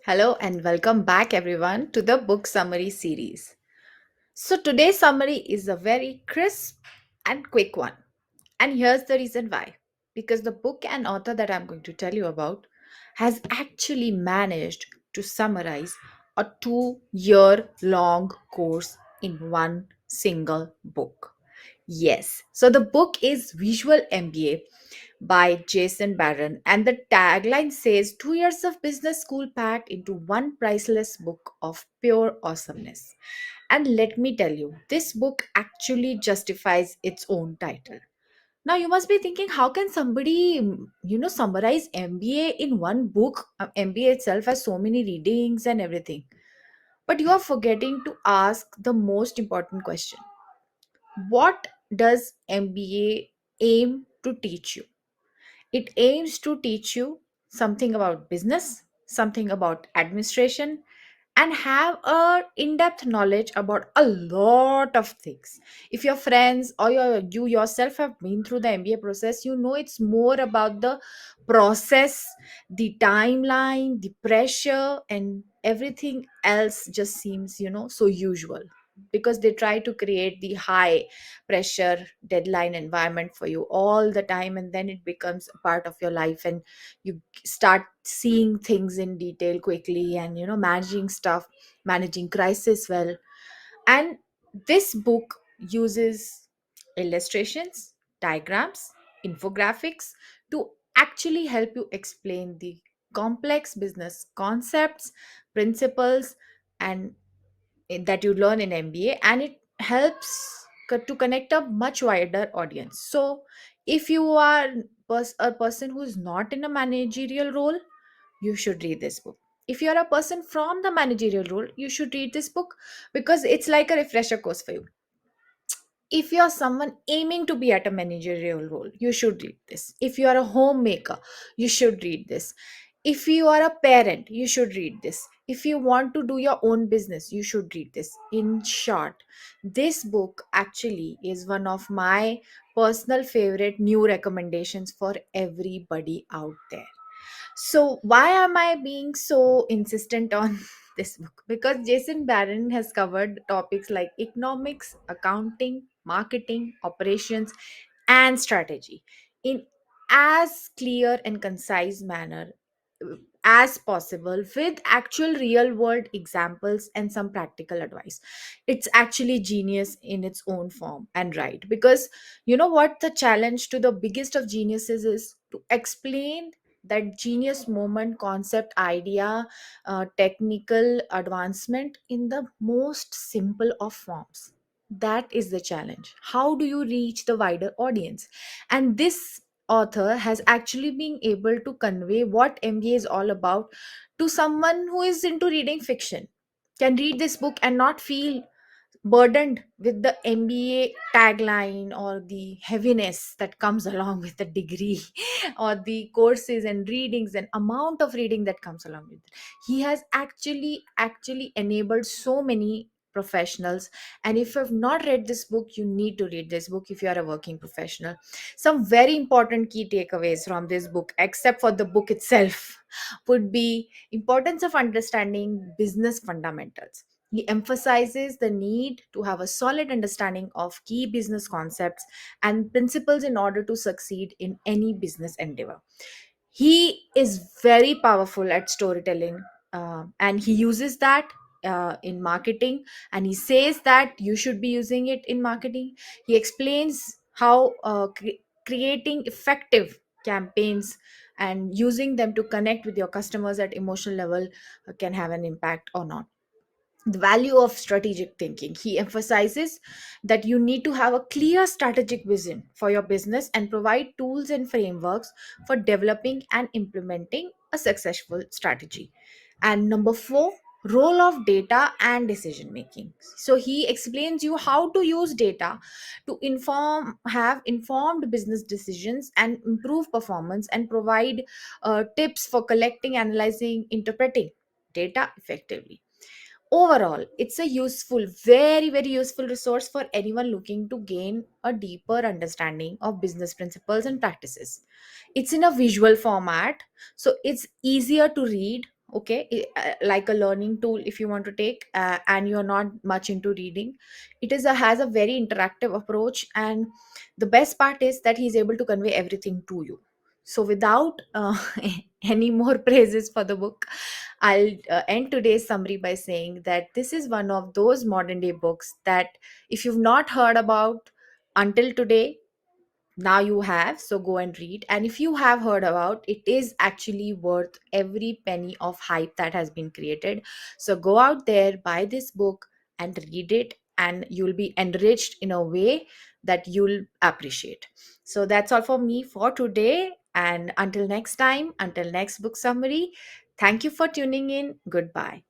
Hello and welcome back, everyone, to the book summary series. So, today's summary is a very crisp and quick one. And here's the reason why. Because the book and author that I'm going to tell you about has actually managed to summarize a 2 year long course in one single book. Yes. So the book is Visual MBA by Jason Barron, and the tagline says 2 years of business school packed into one priceless book of pure awesomeness. And let me tell you, this book actually justifies its own title. Now you must be thinking, how can somebody, summarize MBA in one book? MBA itself has so many readings and everything. But you are forgetting to ask the most important question. What does MBA aim to teach you? It aims to teach you something about business, something about administration, and have a in-depth knowledge about a lot of things. If your friends or you yourself have been through the MBA process, you know it's more about the process, the timeline, the pressure, and everything else just seems so usual, because they try to create the high pressure deadline environment for you all the time, and then it becomes a part of your life, and you start seeing things in detail quickly, and managing stuff, managing crisis well. And this book uses illustrations, diagrams, infographics to actually help you explain the complex business concepts, principles, and that you learn in MBA, and it helps to connect a much wider audience. So, if you are a person who is not in a managerial role, you should read this book. If you are a person from the managerial role, you should read this book, because it's like a refresher course for you. If you're someone aiming to be at a managerial role, you should read this. If you are a homemaker, you should read this. If you are a parent, you should read this. If you want to do your own business, you should read this. In short, this book actually is one of my personal favorite new recommendations for everybody out there. So, why am I being so insistent on this book? Because Jason Barron has covered topics like economics, accounting, marketing, operations, and strategy in as clear and concise manner as possible, with actual real world examples and some practical advice. It's actually genius in its own form and right, because you know what the challenge to the biggest of geniuses is to explain that genius moment, concept, idea, technical advancement in the most simple of forms. That is the challenge. How do you reach the wider audience? And this author has actually been able to convey what MBA is all about to someone who is into reading fiction, can read this book and not feel burdened with the MBA tagline or the heaviness that comes along with the degree or the courses and readings and amount of reading that comes along with it. He has actually enabled so many professionals, and if you have not read this book, you need to read this book if you are a working professional. Some very important key takeaways from this book, except for the book itself, would be importance of understanding business fundamentals. He emphasizes the need to have a solid understanding of key business concepts and principles in order to succeed in any business endeavor. He is very powerful at storytelling, and he uses that in marketing, and he says that you should be using it in marketing. He explains how creating effective campaigns and using them to connect with your customers at emotional level can have an impact or not. The value of strategic thinking, he emphasizes that you need to have a clear strategic vision for your business and provide tools and frameworks for developing and implementing a successful strategy. And number 4, role of data and decision making. So he explains you how to use data to have informed business decisions and improve performance, and provide tips for collecting, analyzing, interpreting data effectively. Overall, it's a useful, very, very useful resource for anyone looking to gain a deeper understanding of business principles and practices. It's in a visual format, so it's easier to read, okay, like a learning tool if you want to take, and you're not much into reading. It is a has a very interactive approach, and the best part is that he's able to convey everything to you. So without any more praises for the book, I'll end today's summary by saying that this is one of those modern day books that if you've not heard about until today, now you have, so go and read. And if you have heard about, it is actually worth every penny of hype that has been created. So go out there, buy this book and read it, and you'll be enriched in a way that you'll appreciate. So that's all for me for today, and until next time, until next book summary, thank you for tuning in. Goodbye.